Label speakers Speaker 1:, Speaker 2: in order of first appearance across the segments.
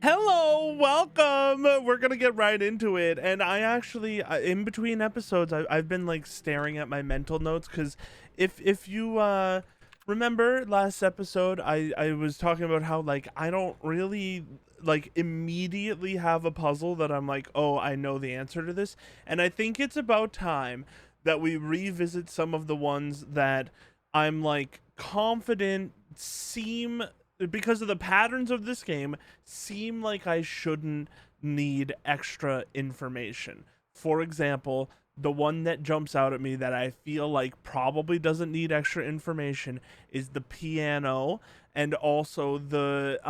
Speaker 1: Hello, welcome. We're gonna get right into it. And I actually, in between episodes, I've been like staring at my mental notes because if you remember last episode, I was talking about how like I don't really like immediately have a puzzle that I'm like, oh, I know the answer to this. And I think it's about time that we revisit some of the ones that I'm like confident seem, because of the patterns of this game, seem like I shouldn't need extra information. For example, the one that jumps out at me that I feel like probably doesn't need extra information is the piano, and also the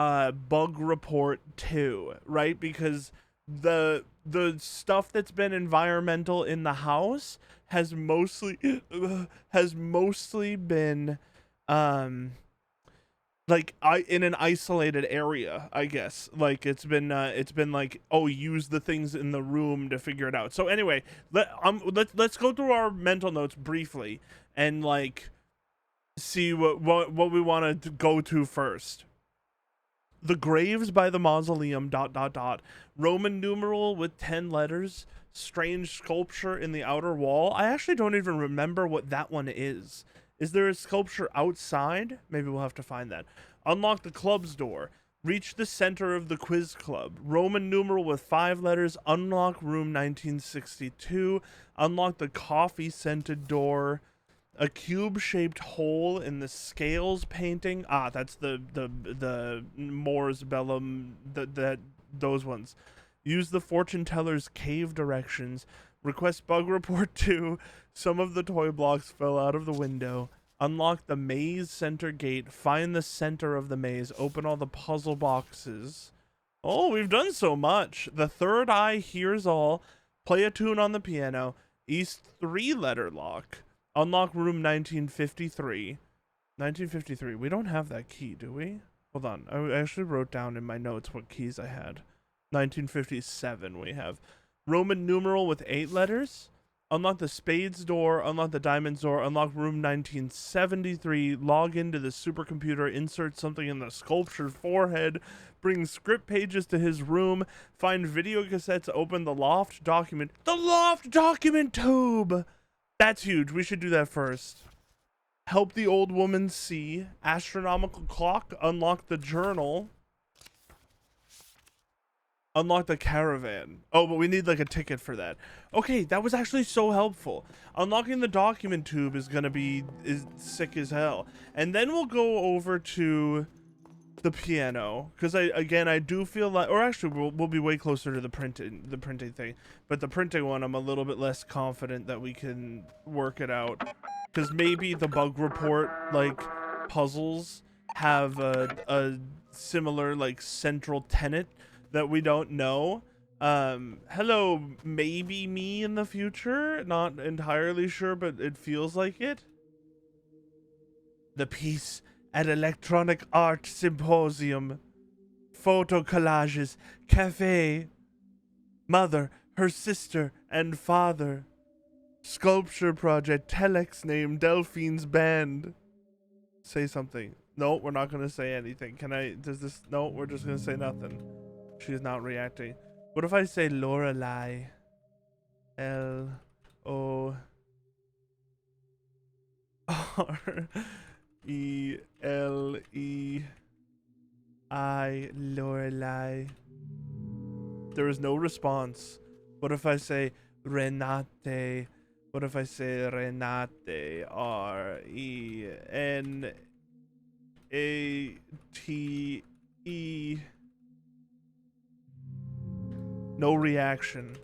Speaker 1: bug report 2, right? Because the stuff that's been environmental in the house has mostly has mostly been um like I in an isolated area, I guess. Like it's been like, oh, use the things in the room to figure it out. So anyway, let's go through our mental notes briefly and like see what we want to go to first. The graves by the mausoleum dot dot dot, Roman numeral with 10 letters, strange sculpture in the outer wall. I actually don't even remember what that one is. Is there a sculpture outside? Maybe we'll have to find that. Unlock the club's door. Reach the center of the quiz club. Roman numeral with 5 letters. Unlock room 1962. Unlock the coffee scented door. A cube-shaped hole in the scales painting. Ah, that's the Mors Bellum, that those ones. Use the fortune teller's cave directions. Request bug report 2. Some of the toy blocks fell out of the window. Unlock the maze center gate. Find the center of the maze. Open all the puzzle boxes. Oh, we've done so much. The third eye hears all. Play a tune on the piano. East 3-letter lock. Unlock room 1953. 1953. We don't have that key, do we? Hold on. I actually wrote down in my notes what keys I had. 1957 we have. Roman numeral with 8 letters. Unlock the spades door. Unlock the diamonds door. Unlock room 1973. Log into the supercomputer. Insert something in the sculptured forehead. Bring script pages to his room. Find video cassettes. Open the loft document. The loft document tube! That's huge. We should do that first. Help the old woman see. Astronomical clock. Unlock the journal. Unlock the caravan. Oh, but we need like a ticket for that. Okay, that was actually so helpful. Unlocking the document tube is gonna be sick as hell. And then we'll go over to the piano, because I do feel like, or actually we'll be way closer to the printing thing, but the printing one I'm a little bit less confident that we can work it out, because maybe the bug report like puzzles have a similar like central tenet that we don't know. Hello, maybe me in the future, not entirely sure, but it feels like it. The piece at Electronic Art Symposium. Photo collages, cafe. Mother, her sister, and father. Sculpture project, telex name, Delphine's band. Say something. No, we're not gonna say anything. No, we're just gonna say nothing. She's not reacting. What if I say Lorelei? L-O... R-E-L-E-I, Lorelei. There is no response. What if I say Renate? What if I say Renate? R-E-N-A-T-E. No reaction.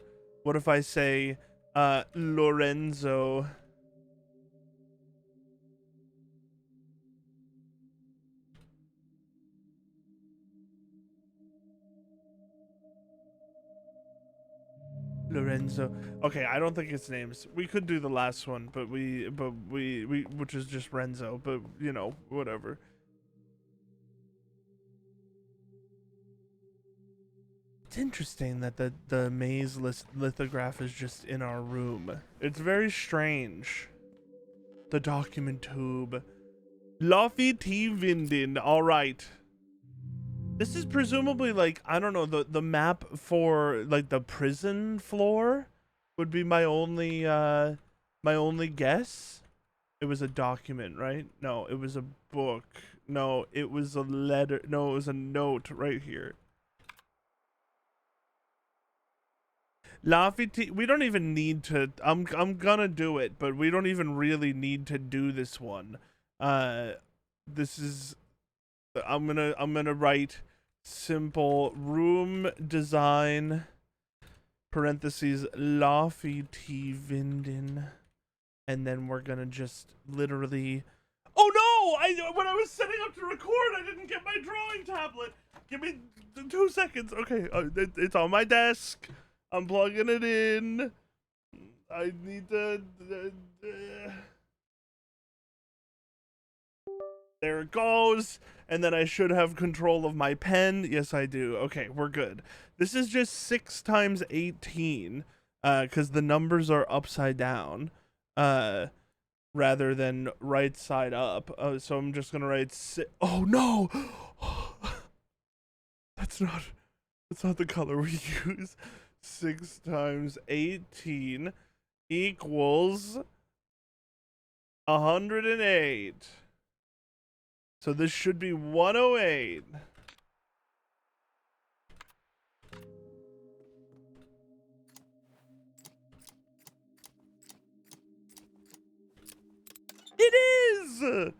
Speaker 1: What if I say Lorenzo? Lorenzo. Okay, I don't think it's names. We could do the last one, but we which is just Renzo, but you know, whatever. It's interesting that the maze lithograph is just in our room. It's very strange. The document tube. Luffy T. Vinden. All right. This is presumably like, I don't know, the map for like the prison floor would be my only guess. It was a document, right? No, it was a book. No, it was a letter. No, it was a note right here. Laffy, we don't even need to. I'm gonna do it, but we don't even really need to do this one. This is. I'm gonna write simple room design parentheses Laffy Vinden, and then we're gonna just literally. Oh no! When I was setting up to record, I didn't get my drawing tablet. Give me 2 seconds. Okay, it's on my desk. I'm plugging it in. I need to. There it goes. And then I should have control of my pen. Yes, I do. Okay, we're good. This is just 6 times 18, because the numbers are upside down, rather than right side up. So I'm just gonna write. Oh no! That's not the color we use. 6 times 18 equals 108. So this should be 108. It is!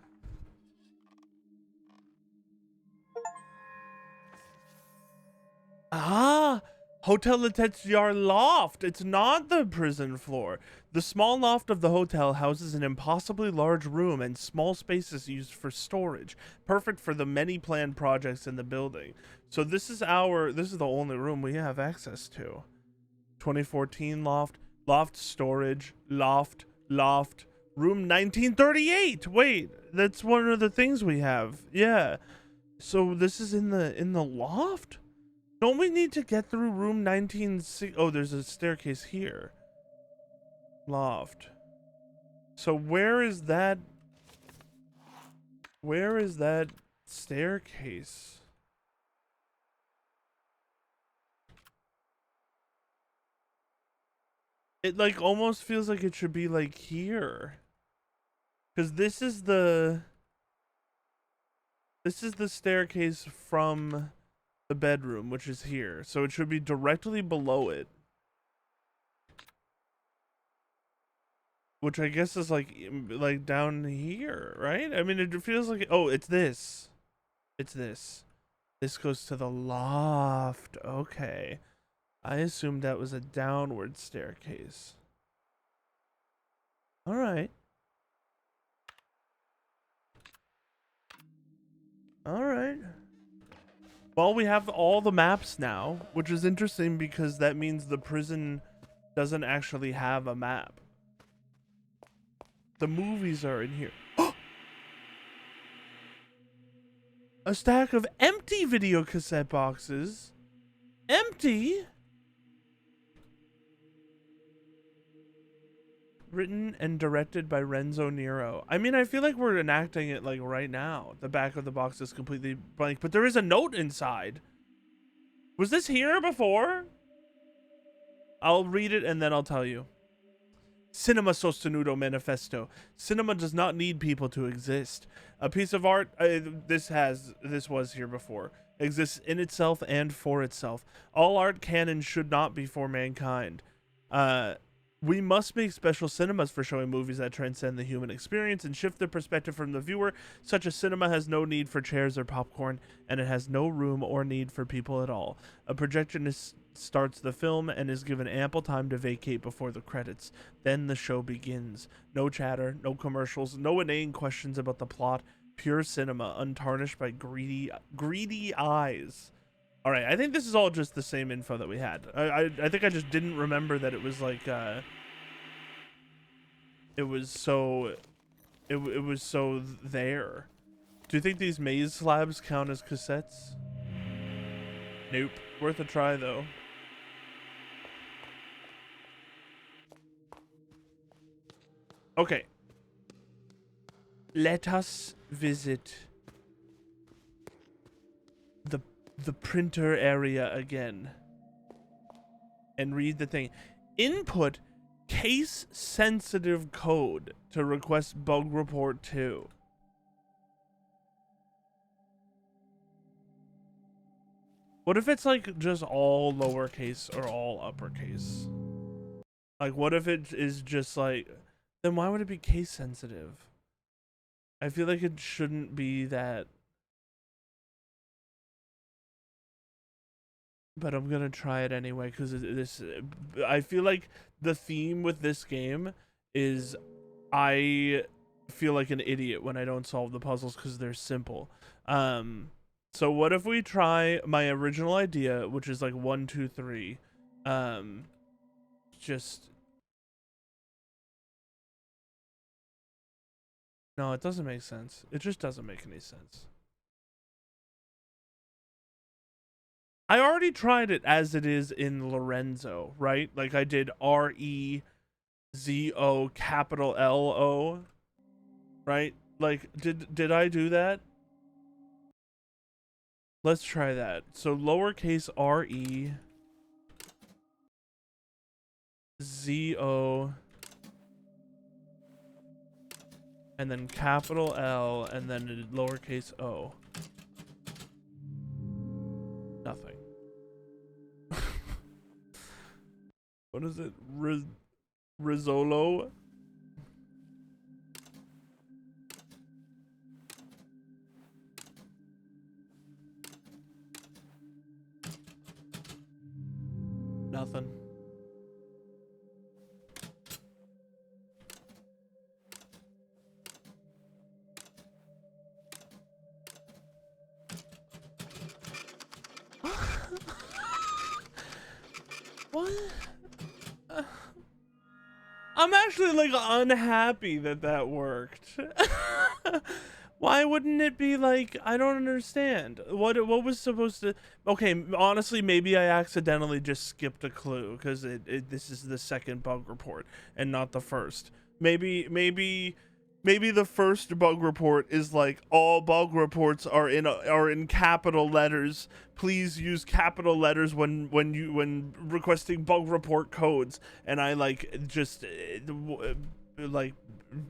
Speaker 1: Ah! Hotel Letetziar loft. It's not the prison floor. The small loft of the hotel houses an impossibly large room and small spaces used for storage, perfect for the many planned projects in the building. So this is the only room we have access to. 2014 loft storage, loft, room 1938. Wait, that's one of the things we have. Yeah. So this is in the loft? Don't we need to get through room 1960? Oh, there's a staircase here. Loft. So where is that staircase? It like almost feels like it should be like here. Cuz this is the staircase from the bedroom, which is here. So it should be directly below it. Which I guess is like down here, right? I mean, it feels like oh, it's this. It's this. This goes to the loft. Okay. I assumed that was a downward staircase. All right. All right. Well, we have all the maps now, which is interesting because that means the prison doesn't actually have a map. The movies are in here. A stack of empty video cassette boxes. Empty? Written and directed by Renzo Nero. I mean, I feel like we're enacting it like right now. The back of the box is completely blank, but there is a note inside. Was this here before? I'll read it and then I'll tell you. Cinema Sostenuto Manifesto. Cinema does not need people to exist. A piece of art, this was here before, exists in itself and for itself. All art can and should not be for mankind. We must make special cinemas for showing movies that transcend the human experience and shift the perspective from the viewer. Such a cinema has no need for chairs or popcorn, and it has no room or need for people at all. A projectionist starts the film and is given ample time to vacate before the credits. Then the show begins. No chatter, no commercials, no inane questions about the plot. Pure cinema, untarnished by greedy eyes. All right, I think this is all just the same info that we had. I think I just didn't remember that it was like it was so there. Do you think these maze slabs count as cassettes? Nope. Worth a try though. Okay. Let us visit the the printer area again and read the thing. Input case sensitive code to request bug report 2. What if it's like just all lowercase or all uppercase? Like what if it is just like, then why would it be case sensitive? I feel like it shouldn't be that. But I'm gonna try it anyway because this. I feel like the theme with this game is I feel like an idiot when I don't solve the puzzles because they're simple. So what if we try my original idea, which is like 1, 2, 3. Just no, it doesn't make sense. It just doesn't make any sense. I already tried it as it is in Lorenzo, right? Like I did REZO capital LO, right? Like did I do that? Let's try that. So lowercase REZO and then capital L and then lowercase o. Nothing. What is it? Rizzolo? Nothing. What? I'm actually like unhappy that that worked. Why wouldn't it be like, I don't understand. What was supposed to, okay, honestly, maybe I accidentally just skipped a clue because this is the second bug report and not the first. Maybe the first bug report is like all bug reports are in capital letters. Please use capital letters when requesting bug report codes. And I like just like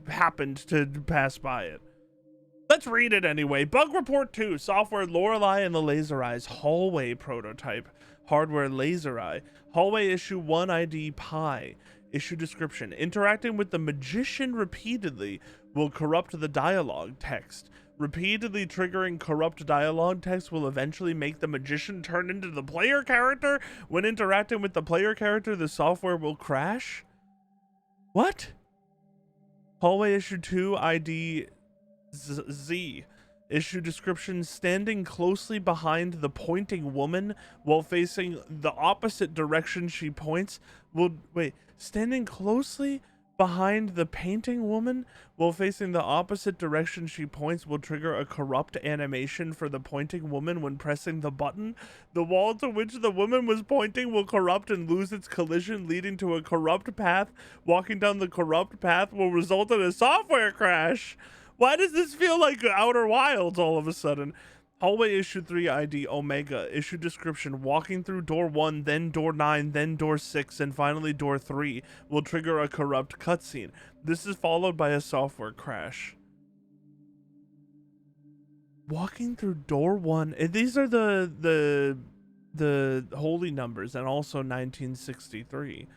Speaker 1: happened to pass by it. Let's read it anyway. Bug report 2, software Lorelei and the Laser Eyes hallway prototype, hardware Laser Eye, hallway issue 1 ID Pi. Issue description: interacting with the magician repeatedly will corrupt the dialogue text. Repeatedly triggering corrupt dialogue text will eventually make the magician turn into the player character. When interacting with the player character, the software will crash. What? Hallway issue 2 ID Z. Issue description: standing closely behind the pointing woman while facing the opposite direction she points will standing closely behind the painting woman while facing the opposite direction she points will trigger a corrupt animation for the pointing woman when pressing the button. The wall to which the woman was pointing will corrupt and lose its collision, leading to a corrupt path. Walking down the corrupt path will result in a software crash. Why does this feel like Outer Wilds all of a sudden? Hallway issue 3 ID Omega. Issue description: walking through door 1, then door 9, then door 6, and finally door 3 will trigger a corrupt cutscene. This is followed by a software crash. Walking through door 1. These are the holy numbers and also 1963.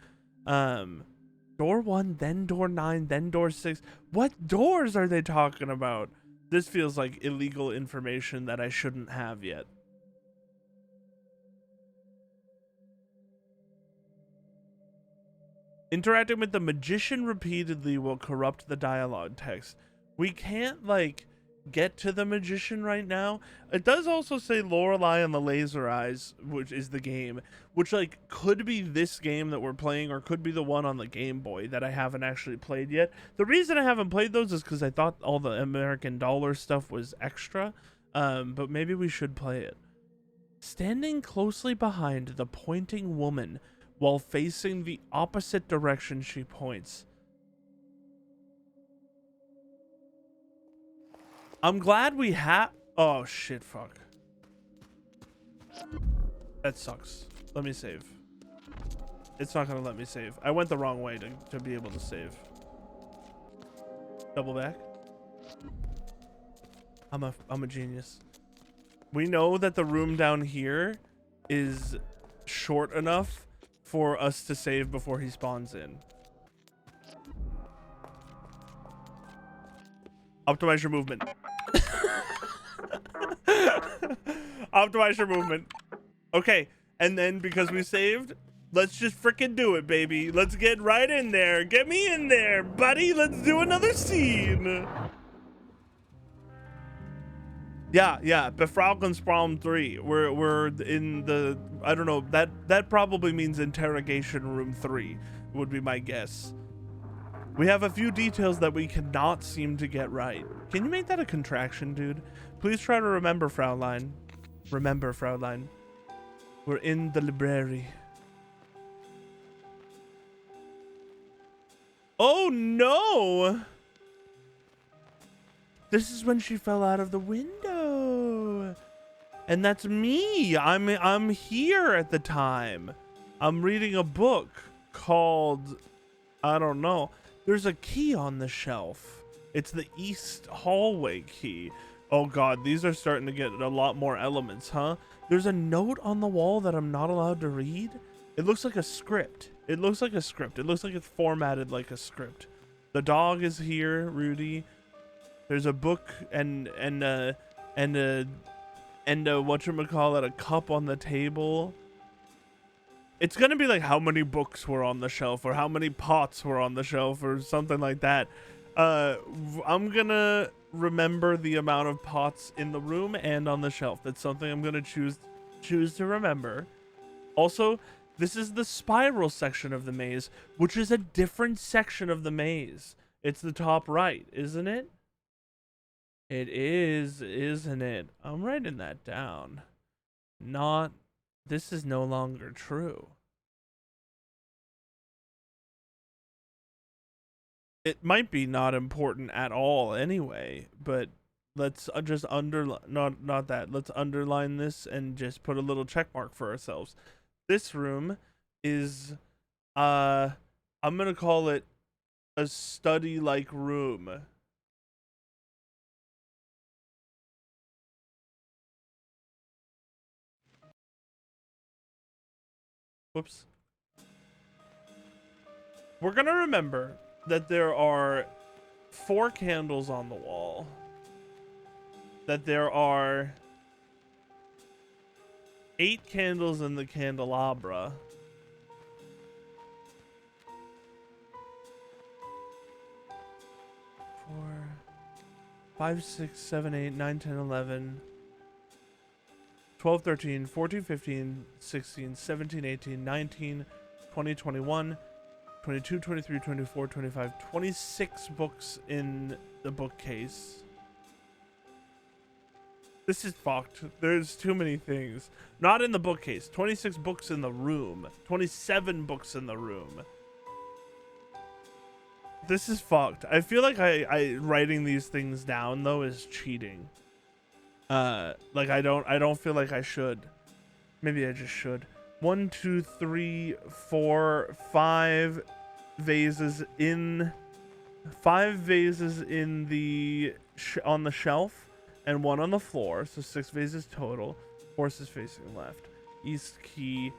Speaker 1: Door 1, then door 9, then door 6. What doors are they talking about? This feels like illegal information that I shouldn't have yet. Interacting with the magician repeatedly will corrupt the dialogue text. We can't, like, get to the magician right now. It does also say Lorelei and the Laser Eyes, which is the game, which like could be this game that we're playing or could be the one on the Game Boy that I haven't actually played yet. The reason I haven't played those is because I thought all the American Dollar stuff was extra, but maybe we should play it. Standing closely behind the pointing woman while facing the opposite direction she points. I'm glad we have. Oh shit, fuck. That sucks. Let me save. It's not gonna let me save. I went the wrong way to be able to save. Double back. I'm a genius. We know that the room down here is short enough for us to save before he spawns in. Optimize your movement. Optimize your movement. Okay, and then because we saved, let's just freaking do it, baby. Let's get right in there. Get me in there, buddy. Let's do another scene. Yeah, Befragenspraum 3. We're in the, I don't know, that probably means interrogation room 3 would be my guess. We have a few details that we cannot seem to get right. Can you make that a contraction, dude? Please try to remember, Fraulein. Remember, Fraulein. We're in the library. Oh no! This is when she fell out of the window. And that's me. I'm here at the time. I'm reading a book called, I don't know. There's a key on the shelf. It's the east hallway key. Oh god, these are starting to get a lot more elements, huh? There's a note on the wall that I'm not allowed to read. It looks like a script. It looks like a script. It looks like it's formatted like a script. The dog is here, Rudy. There's a book and whatchamacallit, a cup on the table. It's gonna be like how many books were on the shelf or how many pots were on the shelf or something like that. I'm gonna remember the amount of pots in the room and on the shelf. That's something I'm gonna choose to remember. Also, this is the spiral section of the maze, which is a different section of the maze. It's the top right, isn't it? It is, isn't it? I'm writing that down. This is no longer true. It might be not important at all anyway, but let's just not that. Let's underline this and just put a little check mark for ourselves. This room is, I'm gonna call it a study-like room. Whoops. We're gonna remember that there are 4 candles on the wall. That there are 8 candles in the candelabra. 4, 5, 6, 7, 8, 9, 10, 11, 12, 13, 14, 15, 16, 17, 18, 19, 20, 21, 22, 23, 24, 25, 26 books in the bookcase. This is fucked. There's too many things. Not in the bookcase. 26 books in the room. 27 books in the room. This is fucked. I feel like I writing these things down though is cheating. Like I don't feel like I should. Maybe I just should. 1, 2, 3, 4, 5 vases in 5 vases in the on the shelf and 1 on the floor, so 6 vases total. Horses facing left. East key.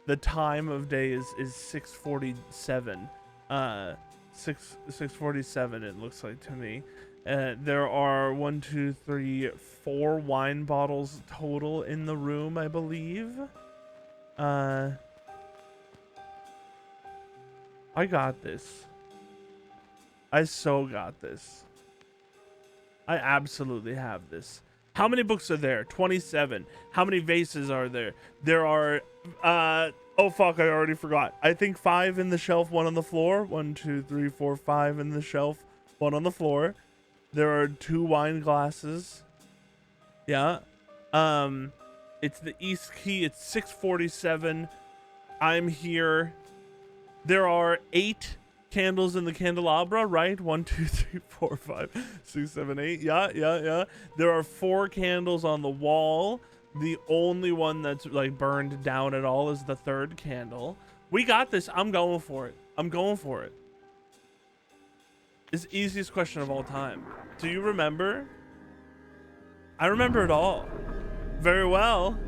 Speaker 1: The time of day is 6:47. 6:47 it looks like to me. There are 1, 2, 3, 4 wine bottles total in the room, I believe. I got this. I so got this. I absolutely have this. How many books are there? 27. How many vases are there? There are, oh fuck, I already forgot. I think 5 in the shelf, 1 on the floor. 1, 2, 3, 4, 5 in the shelf, 1 on the floor. There are 2 wine glasses. Yeah. It's the East Key. It's 6:47. I'm here. There are 8 candles in the candelabra, right? 1, 2, 3, 4, 5, 6, 7, 8. Yeah. There are 4 candles on the wall. The only one that's like burned down at all is the third candle. We got this. I'm going for it. I'm going for it. It's the easiest question of all time. Do you remember? I remember it all. Very well.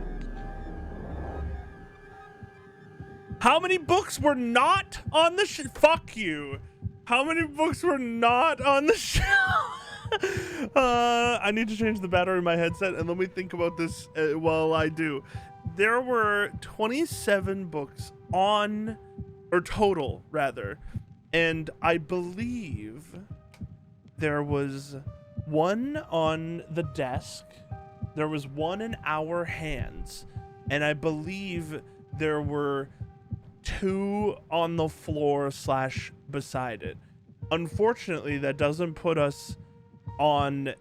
Speaker 1: How many books were not on the fuck you. How many books were not on the shelf? I need to change the battery in my headset, and let me think about this while I do. There were 27 books on, or total rather, and I believe there was one on the desk, there was one in our hands, and I believe there were 2 on the floor / beside it. Unfortunately, that doesn't put us on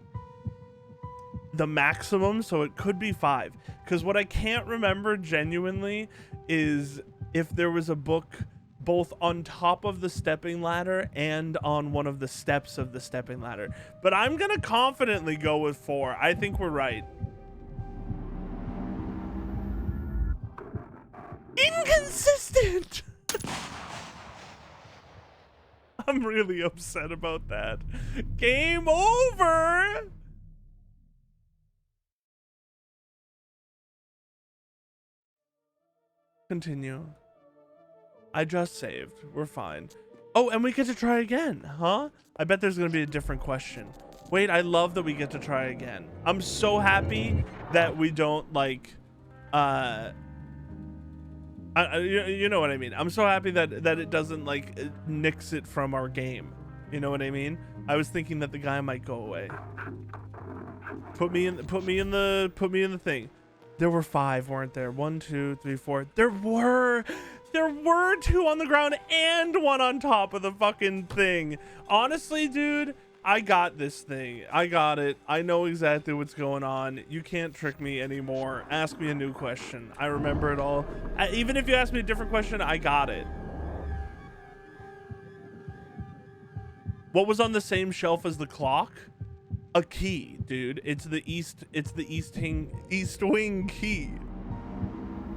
Speaker 1: the maximum, so it could be 5, because what I can't remember genuinely is if there was a book both on top of the stepping ladder and on one of the steps of the stepping ladder, but I'm gonna confidently go with 4. I think we're right. Inconsistent. I'm really upset about that. Game over. Continue. I just saved. We're fine. Oh, and we get to try again, huh? I bet there's gonna be a different question. Wait, I love that we get to try again. I'm so happy that we don't like, you know what I mean. I'm so happy that it doesn't like nix it from our game. You know what I mean? I was thinking that the guy might go away. Put me in the thing. There were 5, weren't there? 1, 2, 3, 4. There were 2 on the ground and 1 on top of the fucking thing. Honestly, dude, I got this thing. I got it. I know exactly what's going on. You can't trick me anymore. Ask me a new question. I remember it all. Even if you ask me a different question, I got it. What was on the same shelf as the clock? A key, dude. It's the east wing key.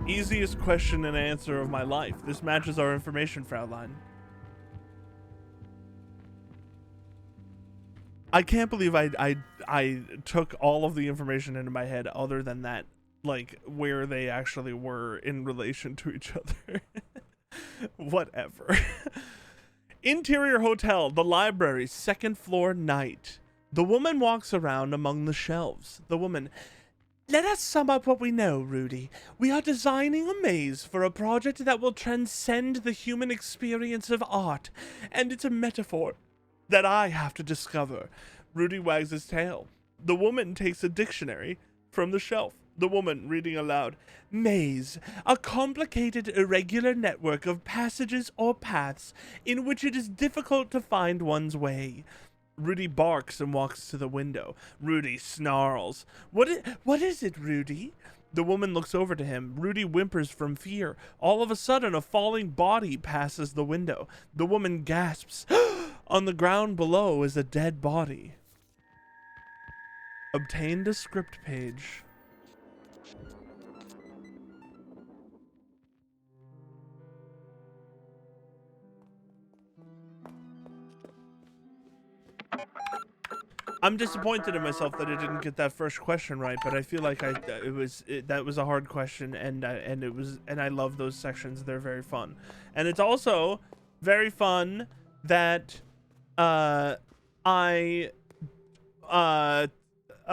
Speaker 1: Easiest question and answer of my life. This matches our information, Fraulein. I can't believe I took all of the information into my head other than that, like where they actually were in relation to each other. Whatever. Interior hotel, the library, 2nd floor, night. The woman walks around among the shelves. The woman, let us sum up what we know, Rudy. We are designing a maze for a project that will transcend the human experience of art, and it's a metaphor that I have to discover. Rudy wags his tail. The woman takes a dictionary from the shelf. The woman, reading aloud, maze, a complicated irregular network of passages or paths in which it is difficult to find one's way. Rudy barks and walks to the window. Rudy snarls. What is it, Rudy? The woman looks over to him. Rudy whimpers from fear. All of a sudden, a falling body passes the window. The woman gasps. On the ground below is a dead body. Obtained a script page. I'm disappointed in myself that I didn't get that first question right, but I feel like that was a hard question, and I love those sections. They're very fun, and it's also very fun that I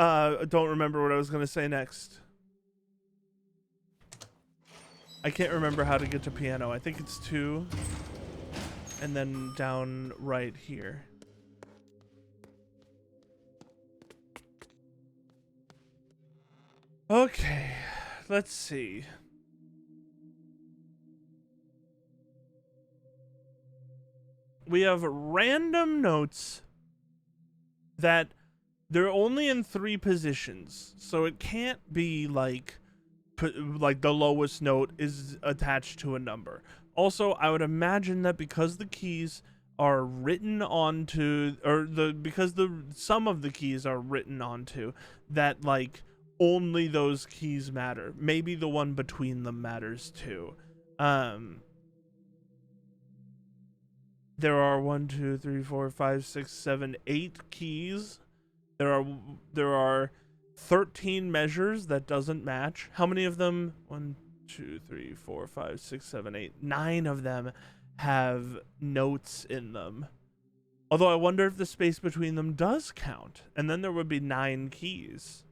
Speaker 1: don't remember what I was gonna say next. I can't remember how to get to piano. I think it's 2, and then down right here. Okay, let's see. We have random notes that they're only in 3 positions, so it can't be like the lowest note is attached to a number. Also, I would imagine that because the keys are written onto, or because some of the keys are written onto, that like only those keys matter. Maybe the one between them matters too. There are 1, 2, 3, 4, 5, 6, 7, 8 keys. There are 13 measures that doesn't match. How many of them? 1, 2, 3, 4, 5, 6, 7, 8. 9 of them have notes in them. Although I wonder if the space between them does count, and then there would be 9 keys.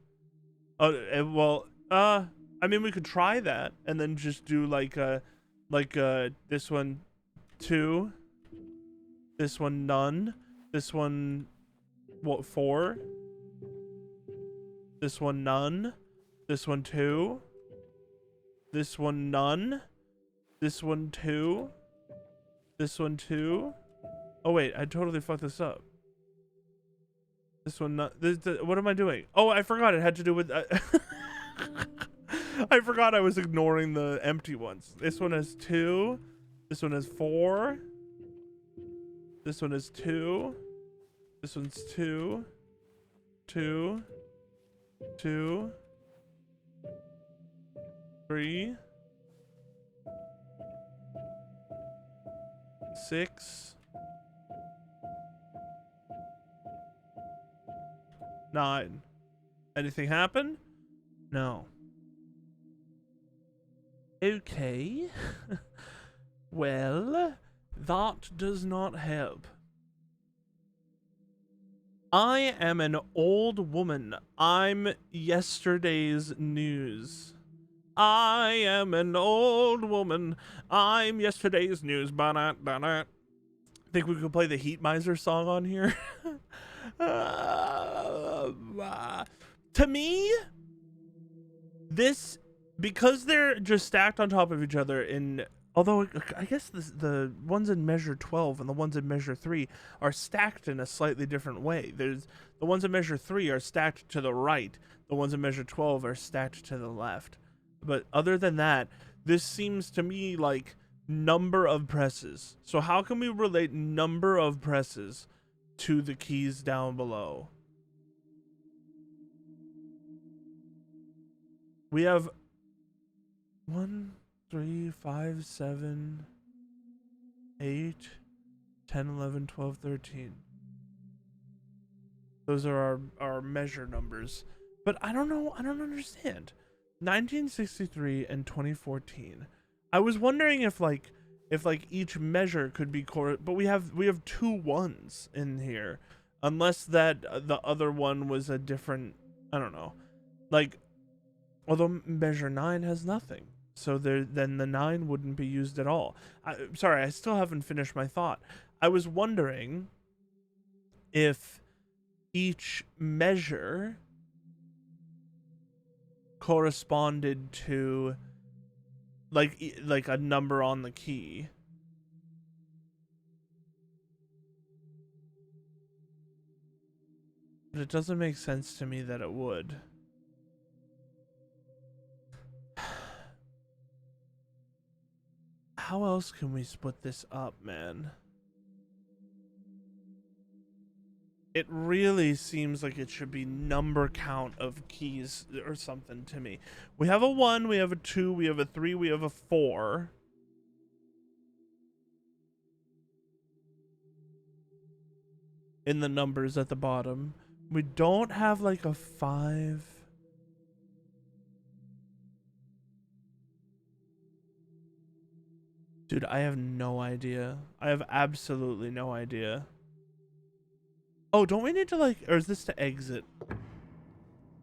Speaker 1: Well, I mean, we could try that, and then just do like this one 2, this one none, this one 4, this one none, this one 2, this one none, this one 2, this one 2. Oh wait, I totally fucked this up. This one not. What am I doing? Oh, I forgot it had to do with. I forgot I was ignoring the empty ones. This one has 2. This one has 4. This one is 2. This one's 2. 2. 2. 3. 6. 9. Anything happen? No. Okay. Well, that does not help. I am an old woman. I'm yesterday's news. I am an old woman. I'm yesterday's news. Ba-da-da-da. Think we could play the Heat Miser song on here? To me, this, because they're just stacked on top of each other in, although I guess the ones in measure 12 and the ones in measure 3 are stacked in a slightly different way. There's the ones in measure 3 are stacked to the right. The ones in measure 12 are stacked to the left. But other than that, this seems to me like number of presses. So how can we relate number of presses to the keys down below? We have 1, 3, 5, 7, 8, 10, 11, 12, 13. Those are our measure numbers. But I don't know, I don't understand. 1963 and 2014. I was wondering if each measure could be but we have 2 ones in here, unless that the other one was a different, I don't know. Like, although measure 9 has nothing, so then the 9 wouldn't be used at all. Sorry, I still haven't finished my thought. I was wondering if each measure corresponded to like a number on the key. But it doesn't make sense to me that it would. How else can we split this up, man? It really seems like it should be number count of keys or something to me. We have a 1, we have a 2, we have a 3, we have a 4. In the numbers at the bottom. We don't have like a 5. Dude, I have no idea. I have absolutely no idea. Oh, don't we need to like, or is this to exit?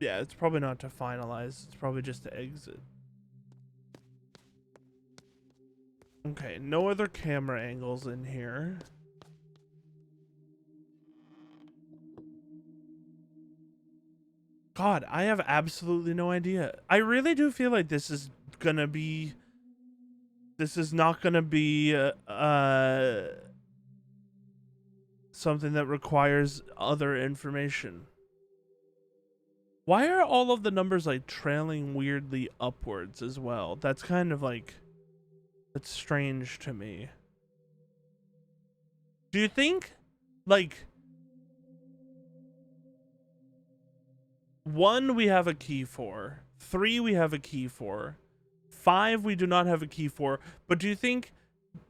Speaker 1: Yeah, it's probably not to finalize. It's probably just to exit. Okay, no other camera angles in here. God, I have absolutely no idea. I really do feel like this is gonna be, this is not gonna be something that requires other information. Why are all of the numbers like trailing weirdly upwards as well? That's kind of like, that's strange to me. Do you think like 1 we have a key for. 3 we have a key for. 5 we do not have a key for. But do you think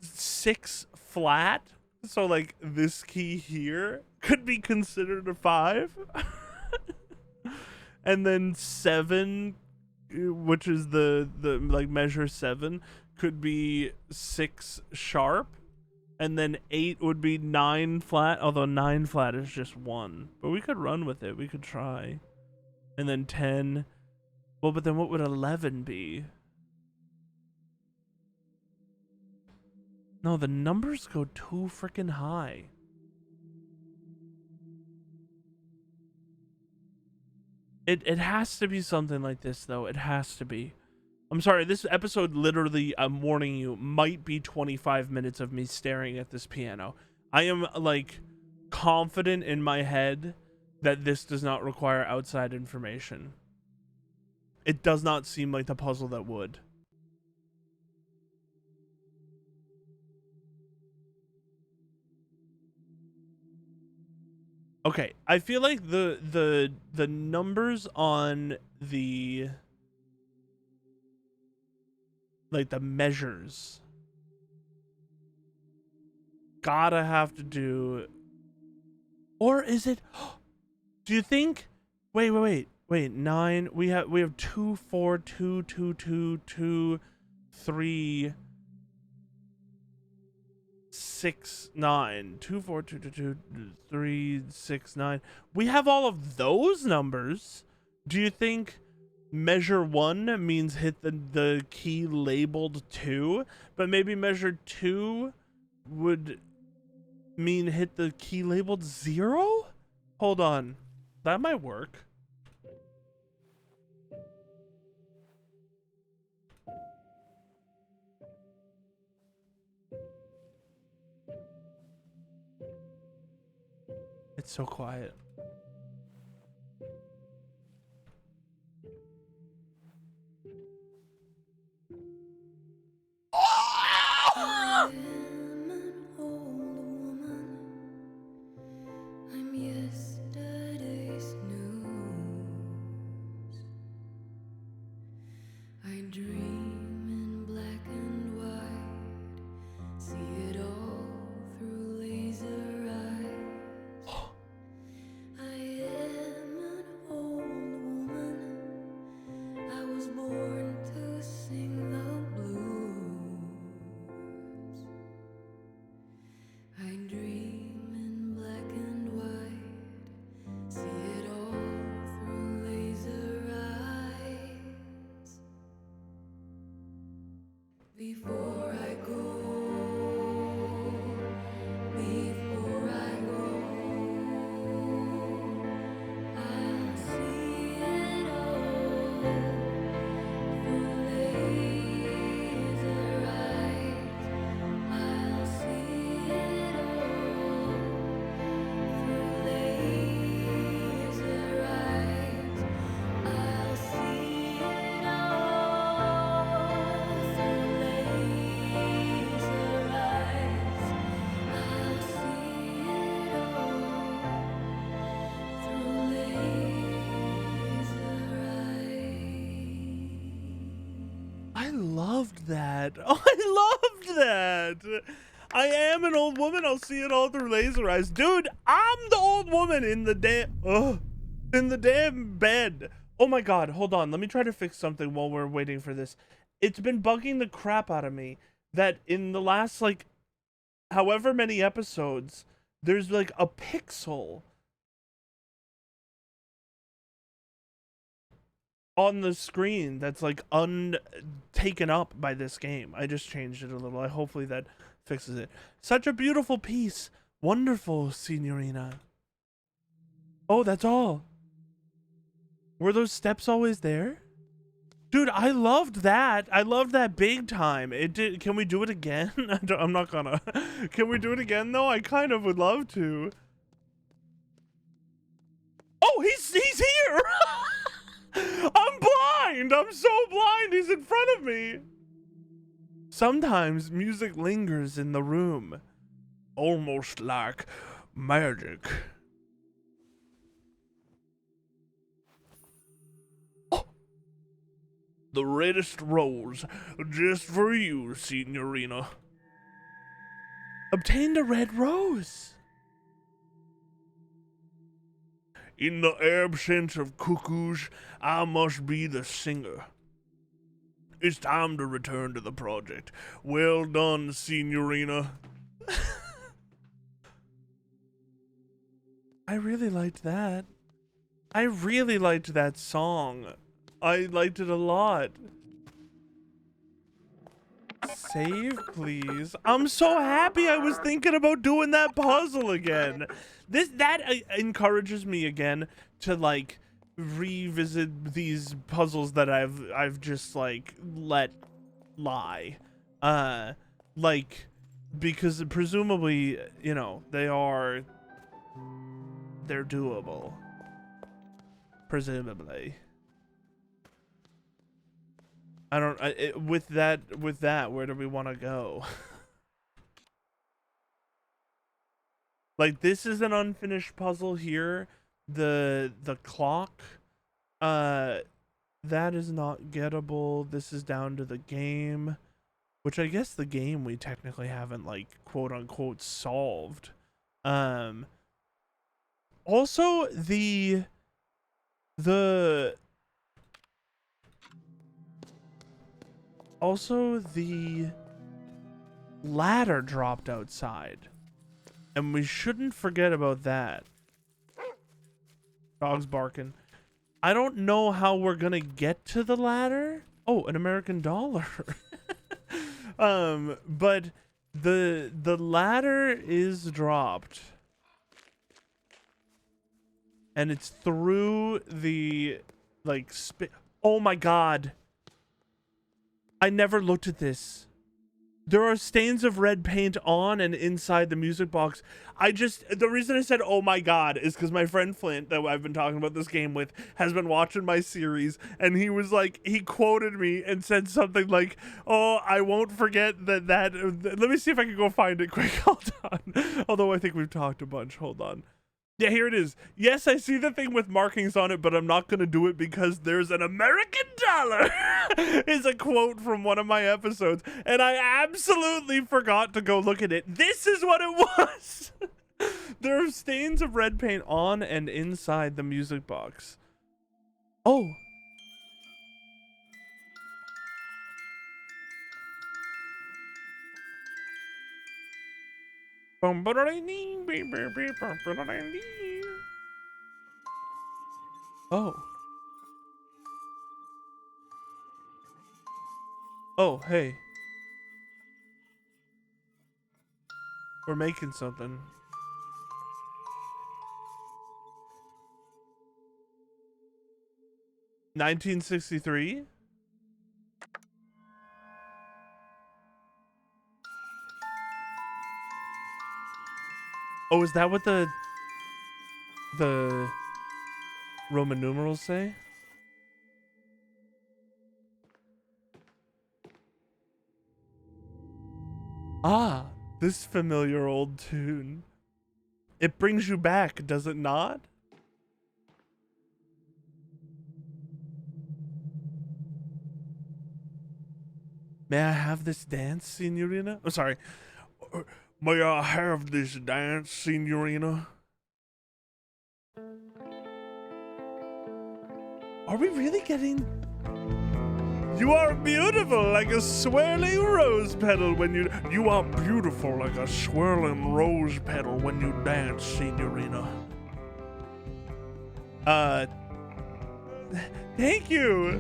Speaker 1: 6 flat, so like this key here, could be considered a 5? And then 7, which is the like measure 7, could be 6 sharp, and then 8 would be 9 flat, although 9 flat is just 1, but we could run with it, we could try. And then 10, well, but then what would 11 be? No, the numbers go too freaking high. It has to be something like this, though. It has to be. I'm sorry, this episode literally, I'm warning you, might be 25 minutes of me staring at this piano. I am, like, confident in my head that this does not require outside information. It does not seem like the puzzle that would. Okay, I feel like the numbers on the, like, the measures gotta have to do, or is it, do you think, wait, 9, we have 2 4 2 2 2 2 3 6 9 2 4 2 2 2 3 6 9, we have all of those numbers. Do you think measure 1 means hit the key labeled 2, but maybe measure 2 would mean hit the key labeled 0? Hold on, that might work. It's so quiet.
Speaker 2: I am an old woman. I'm yesterday's news. I dream in black and white, see it all through laser eyes. I am an old woman. I was born to sing the blues. I dream in black and white, see it all through laser eyes. Before I go, I'll see it all through laser eyes. I'll see it all through laser eyes. I'll see it all through laser eyes. I'll see it all through laser eyes.
Speaker 1: I loved that. Oh, I loved that. I am an old woman. I'll see it all through laser eyes. Dude, I'm the old woman in the damn bed. Oh my god, hold on. Let me try to fix something while we're waiting for this. It's been bugging the crap out of me that in the last, like, however many episodes, there's like a pixel on the screen that's like taken up by this game. I just changed it a little. Hopefully that fixes it. Such a beautiful piece. Wonderful, Signorina. Oh, that's all. Were those steps always there? Dude, I loved that. I loved that big time. It did. Can we do it again? I'm not gonna. Can we do it again though? I kind of would love to. Oh, he's here. I'm blind. I'm so blind. He's in front of me. Sometimes music lingers in the room, almost like magic. The reddest rose, just for you, Signorina. Obtained a red rose. In the absence of cuckoos, I must be the singer. It's time to return to the project. Well done, Signorina. I really liked that. I really liked that song. I liked it a lot. Save, please. I'm so happy I was thinking about doing that puzzle again. That encourages me again to like revisit these puzzles that I've just like let lie. Like because presumably, you know, they're doable. Presumably. I don't. With that, where do we want to go? Like this is an unfinished puzzle here. The clock, that is not gettable. This is down to the game, which I guess the game we technically haven't like quote unquote solved. Also the ladder dropped outside, and we shouldn't forget about that. Dog's barking. I don't know how we're gonna get to the ladder. Oh, an American dollar. But the ladder is dropped, and it's through the like oh my god. I never looked at this. There are stains of red paint on and inside the music box. The reason I said, oh my god, is because my friend Flint, that I've been talking about this game with, has been watching my series, and he was like, he quoted me and said something like, oh, I won't forget that, let me see if I can go find it quick, hold on. Although I think we've talked a bunch, hold on. Yeah, here it is. Yes, I see the thing with markings on it, but I'm not going to do it because there's an American dollar is a quote from one of my episodes, and I absolutely forgot to go look at it. This is what it was. There are stains of red paint on and inside the music box. Oh. Oh. Oh, hey. We're making something. $1963? Oh, is that what the Roman numerals say? Ah, this familiar old tune. It brings you back, does it not? May I have this dance, Signorina? Oh, sorry. May I have this dance, Signorina? Are we really getting... You are beautiful like a swirling rose petal when you... You are beautiful like a swirling rose petal when you dance, Signorina. Thank you.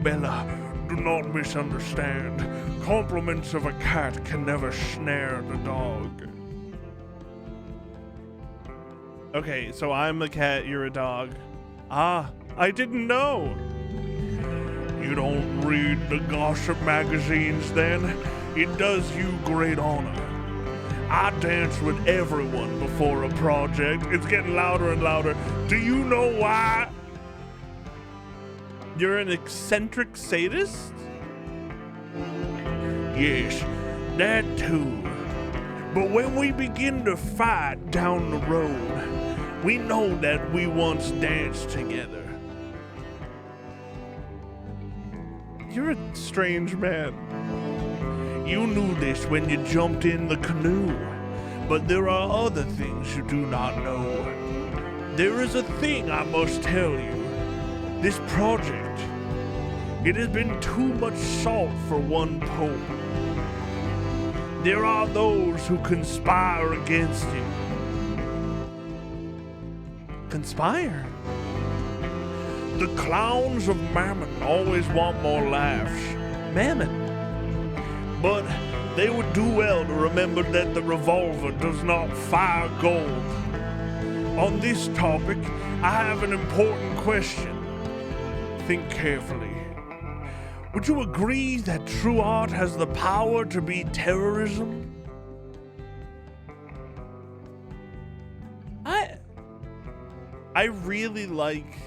Speaker 1: Bella, do not misunderstand. Compliments of a cat can never snare the dog. Okay, so I'm a cat, you're a dog. Ah, I didn't know. You don't read the gossip magazines then? It does you great honor. I dance with everyone before a project. It's getting louder and louder. Do you know why? You're an eccentric sadist? Yes, that too. But when we begin to fight down the road, we know that we once danced together. You're a strange man. You knew this when you jumped in the canoe, but there are other things you do not know. There is a thing I must tell you. This project, it has been too much salt for one pope. There are those who conspire against you. Conspire? The clowns of Mammon always want more laughs. Mammon? But they would do well to remember that the revolver does not fire gold. On this topic, I have an important question. Think carefully. Would you agree that true art has the power to beat terrorism? I really like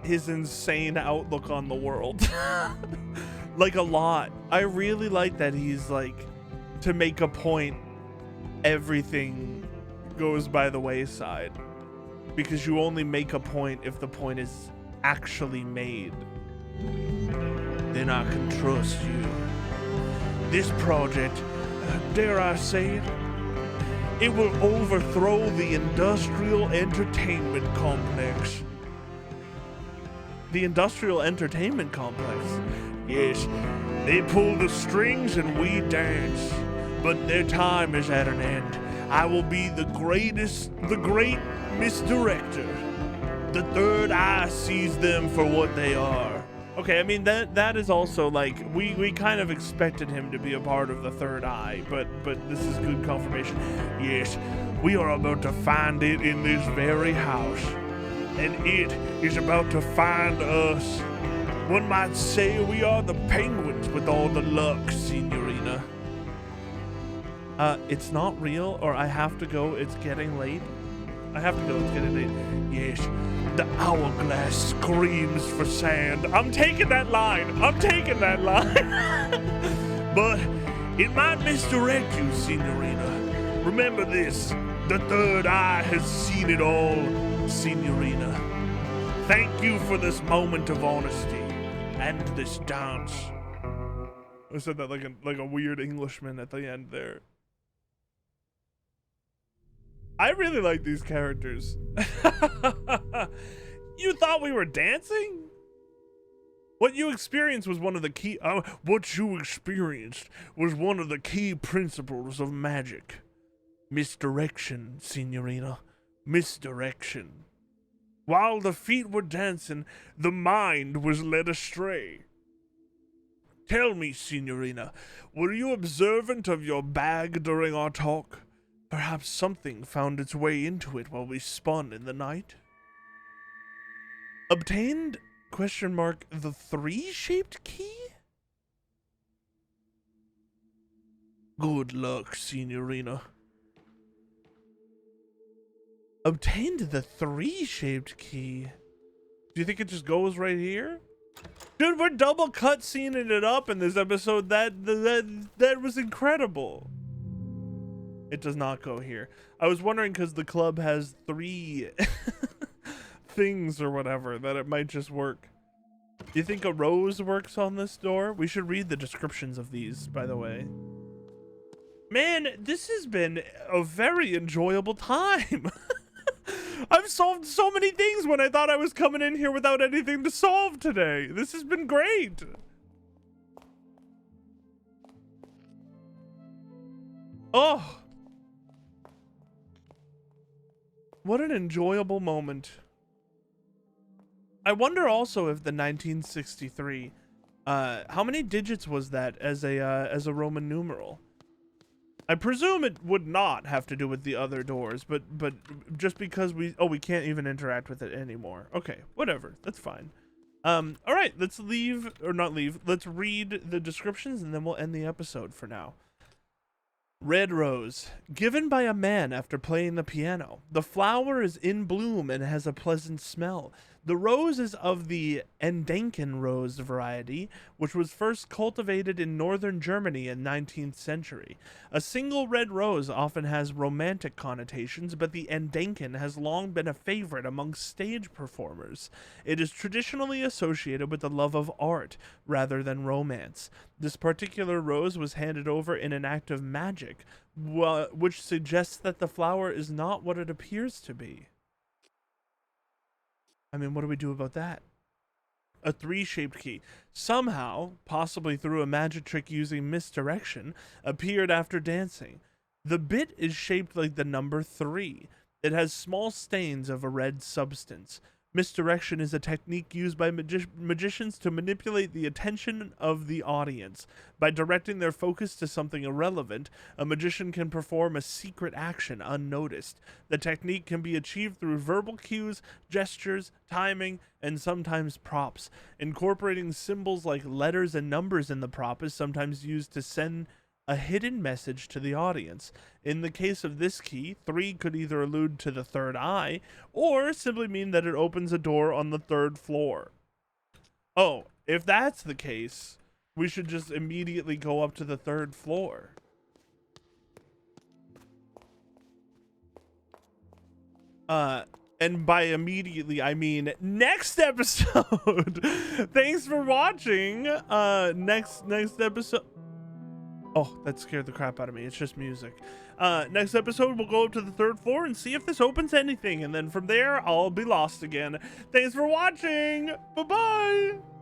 Speaker 1: his insane outlook on the world. Like a lot. I really like that he's like, to make a point, everything goes by the wayside. Because you only make a point if the point is actually made. Then I can trust you. This project, dare I say it, it will overthrow the industrial entertainment complex. The industrial entertainment complex? Yes, they pull the strings and we dance, but their time is at an end. I will be the great misdirector. The third eye sees them for what they are. Okay, I mean, that is also like, we kind of expected him to be a part of the third eye, but this is good confirmation. Yes, we are about to find it in this very house, and it is about to find us. One might say we are the penguins with all the luck, Signorina. It's not real, or I have to go, it's getting late. I have to go, it's getting late. Yes, the hourglass screams for sand. I'm taking that line. But it might misdirect you, Signorina. Remember this, the third eye has seen it all, Signorina. Thank you for this moment of honesty and this dance. I said that like a weird Englishman at the end there. I really like these characters. You thought we were dancing? What you experienced was one of the key principles of magic. Misdirection, Signorina. Misdirection. While the feet were dancing, the mind was led astray. Tell me, Signorina, were you observant of your bag during our talk? Perhaps something found its way into it while we spun in the night? Obtained, ? The 3-shaped key? Good luck, Signorina. Obtained the 3-shaped key. Do you think it just goes right here? Dude, we're double cutscening it up in this episode. That was incredible. It does not go here. I was wondering because the club has 3 things or whatever that it might just work. Do you think a rose works on this door? We should read the descriptions of these, by the way. Man, this has been a very enjoyable time. I've solved so many things when I thought I was coming in here without anything to solve today. This has been great. Oh. What an enjoyable moment. I wonder also if the 1963, how many digits was that as a Roman numeral? I presume it would not have to do with the other doors, but just because we can't even interact with it anymore. Okay, whatever, that's fine. All right, let's leave, or not leave, let's read the descriptions and then we'll end the episode for now. Red rose, given by a man after playing the piano. The flower is in bloom and has a pleasant smell. The rose is of the Endanken rose variety, which was first cultivated in northern Germany in 19th century. A single red rose often has romantic connotations, but the Endanken has long been a favorite among stage performers. It is traditionally associated with the love of art rather than romance. This particular rose was handed over in an act of magic, which suggests that the flower is not what it appears to be. I mean, what do we do about that? A 3-shaped key, somehow, possibly through a magic trick using misdirection, appeared after dancing. The bit is shaped like the number 3. It has small stains of a red substance. Misdirection is a technique used by magicians to manipulate the attention of the audience. By directing their focus to something irrelevant, a magician can perform a secret action unnoticed. The technique can be achieved through verbal cues, gestures, timing, and sometimes props. Incorporating symbols like letters and numbers in the prop is sometimes used to send a hidden message to the audience. In the case of this key, 3 could either allude to the third eye, or simply mean that it opens a door on the 3rd floor. Oh, if that's the case, we should just immediately go up to the 3rd floor. And by immediately, I mean next episode. Thanks for watching. Next episode. Oh, that scared the crap out of me. It's just music. Next episode, we'll go up to the 3rd floor and see if this opens anything. And then from there, I'll be lost again. Thanks for watching. Bye-bye.